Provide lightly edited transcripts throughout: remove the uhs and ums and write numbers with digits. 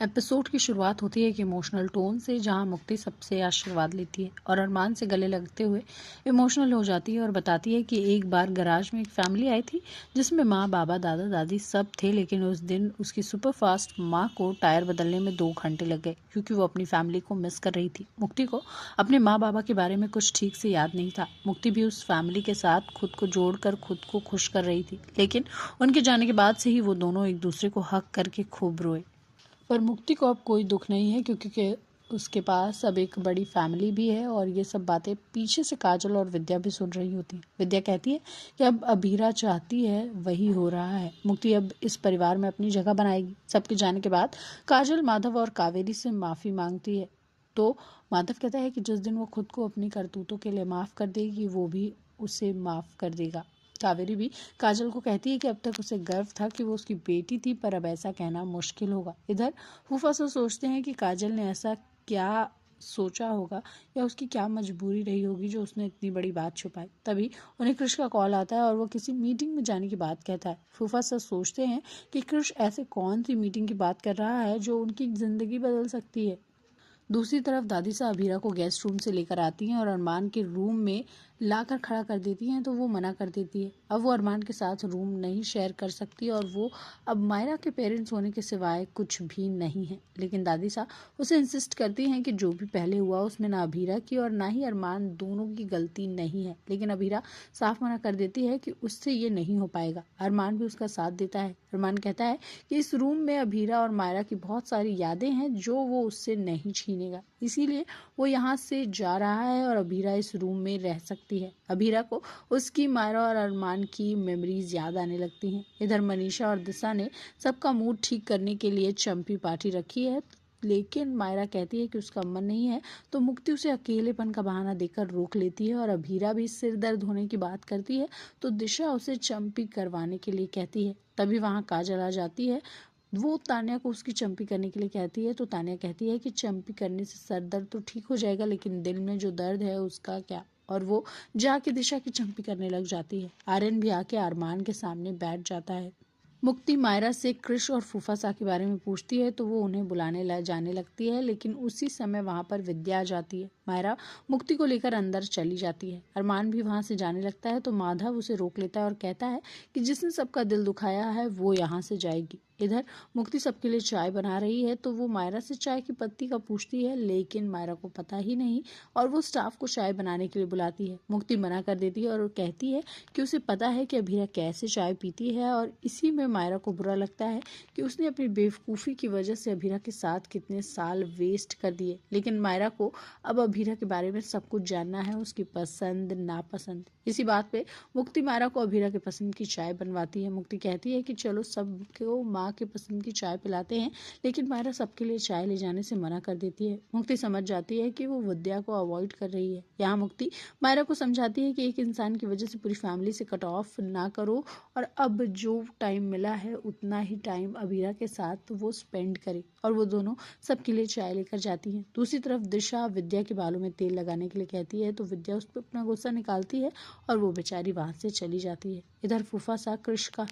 Episode की शुरुआत होती है एक इमोशनल टोन से, जहां मुक्ति सबसे आशीर्वाद लेती है और अरमान से गले लगते हुए इमोशनल हो जाती है और बताती है कि एक बार गराज में एक फैमिली आई थी जिसमें माँ, बाबा, दादा, दादी सब थे, लेकिन उस दिन उसकी सुपरफास्ट माँ को टायर बदलने में 2 घंटे लग गए क्योंकि वो अपनी फैमिली को मिस कर रही थी। मुक्ति को अपने माँ बाबा के बारे में कुछ ठीक से याद नहीं था। मुक्ति भी उस फैमिली के साथ खुद को जोड़कर खुद को खुश कर रही थी, लेकिन उनके जाने के बाद से ही वो दोनों एक दूसरे को हक करके खूब रोए। पर मुक्ति को अब कोई दुख नहीं है क्योंकि उसके पास अब एक बड़ी फैमिली भी है और ये सब बातें पीछे से काजल और विद्या भी सुन रही होती हैं। विद्या कहती है कि अब अभीरा चाहती है वही हो रहा है। मुक्ति अब इस परिवार में अपनी जगह बनाएगी। सबके जाने के बाद काजल माधव और कावेरी से माफ़ी मांगती है तो माधव कहता है कि जिस दिन वो खुद को अपनी करतूतों के लिए माफ़ कर देगी वो भी उसे माफ़ कर देगा। कावेरी भी काजल को कहती है कि अब तक उसे गर्व था कि वो उसकी बेटी थी, पर अब ऐसा कहना मुश्किल होगा। इधर फूफा सब सोचते हैं कि काजल ने ऐसा क्या सोचा होगा या उसकी क्या मजबूरी रही होगी जो उसने इतनी बड़ी बात छुपाई। तभी उन्हें कृष का कॉल आता है और वो किसी मीटिंग में जाने की बात कहता है। फूफा सब सोचते हैं कि कृष ऐसे कौन सी मीटिंग की बात कर रहा है जो उनकी जिंदगी बदल सकती है। दूसरी तरफ दादी सा अभीरा को गेस्ट रूम से लेकर आती हैं और अरमान के रूम में लाकर खड़ा कर देती हैं तो वो मना कर देती है। अब वो अरमान के साथ रूम नहीं शेयर कर सकती और वो अब मायरा के पेरेंट्स होने के सिवाय कुछ भी नहीं है। लेकिन दादी सा उसे इंसिस्ट करती हैं कि जो भी पहले हुआ उसमें ना अभीरा की और ना ही अरमान दोनों की गलती नहीं है। लेकिन अभीरा साफ मना कर देती है कि उससे ये नहीं हो पाएगा। अरमान भी उसका साथ देता है। अरमान कहता है कि इस रूम में अभीरा और मायरा की बहुत सारी यादें हैं जो वो उससे नहीं छीनेगा, इसीलिए वो यहाँ से जा रहा है और अभीरा इस रूम में रह सकती है। अभीरा को उसकी मायरा और अरमान की मेमोरीज याद आने लगती हैं। इधर मनीषा और दिशा ने सबका मूड ठीक करने के लिए चंपी पार्टी रखी है, लेकिन मायरा कहती है कि उसका मन नहीं है तो मुक्ति उसे अकेलेपन का बहाना देकर रोक लेती है और अभीरा भी सिर दर्द होने की बात करती है तो दिशा उसे चंपी करवाने के लिए कहती है। तभी वहाँ काजल आ जाती है। वो तान्या को उसकी चंपी करने के लिए कहती है तो तान्या कहती है कि चंपी करने से सर दर्द तो ठीक हो जाएगा, लेकिन दिल में जो दर्द है उसका क्या। और वो जाके दिशा की चंपी करने लग जाती है। आर्यन भी आके अरमान के सामने बैठ जाता है। मुक्ति मायरा से कृष और फूफा सा के बारे में पूछती है तो वो उन्हें बुलाने जाने लगती है, लेकिन उसी समय वहां पर विद्या आ जाती है। मायरा मुक्ति को लेकर अंदर चली जाती है। अरमान भी वहां से जाने लगता है तो माधव उसे रोक लेता है और कहता है कि जिसने सबका दिल दुखाया है वो यहाँ से जाएगी। इधर मुक्ति सबके लिए चाय बना रही है तो वो मायरा से चाय की पत्ती का पूछती है, लेकिन मायरा को पता ही नहीं और वो स्टाफ को चाय बनाने के लिए बुलाती है। मुक्ति मना कर देती है और कहती है कि उसे पता है कि अभीरा कैसे चाय पीती है और इसी में मायरा को बुरा लगता है कि उसने अपनी बेवकूफ़ी की वजह से अभीरा के साथ कितने साल वेस्ट कर दिए। लेकिन मायरा को अब अभीरा के बारे में सब कुछ जानना है, उसकी पसंद नापसंद। इसी बात पे मुक्ति मायरा को अभीरा के पसंद की चाय बनवाती है। मुक्ति कहती है कि चलो सबको माँ के पसंद की चाय पिलाते हैं, लेकिन मायरा सबके लिए चाय ले जाने से मना कर देती है। मुक्ति समझ जाती है कि वो विद्या को अवॉइड कर रही है। यहाँ मुक्ति मायरा को समझाती है कि एक इंसान की वजह से पूरी फैमिली से कट ऑफ ना करो और अब जो टाइम मिला है उतना ही टाइम अभीरा के साथ वो स्पेंड करे, और वो दोनों सबके लिए चाय लेकर जाती हैं। दूसरी तरफ दिशा विद्या के बालों में तेल लगाने के लिए कहती है तो विद्या उस पर अपना गुस्सा निकालती है और वो बेचारी वहां से चली जाती है। इधर फूफा सा कृष का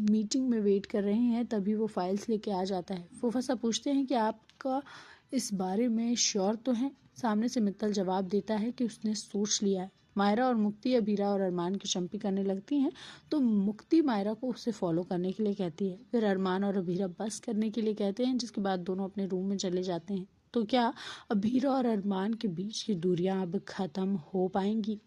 मीटिंग में वेट कर रहे हैं, तभी वो फाइल्स लेके आ जाता है। फूफा सा पूछते हैं कि आपका इस बारे में श्योर तो है। सामने से मित्तल जवाब देता है कि उसने सोच लिया है। मायरा और मुक्ति अभीरा और अरमान की चंपी करने लगती हैं तो मुक्ति मायरा को उसे फॉलो करने के लिए कहती है। फिर अरमान और अभीरा बस करने के लिए कहते हैं, जिसके बाद दोनों अपने रूम में चले जाते हैं। तो क्या अभीरा और अरमान के बीच की दूरियां अब खत्म हो पाएंगी?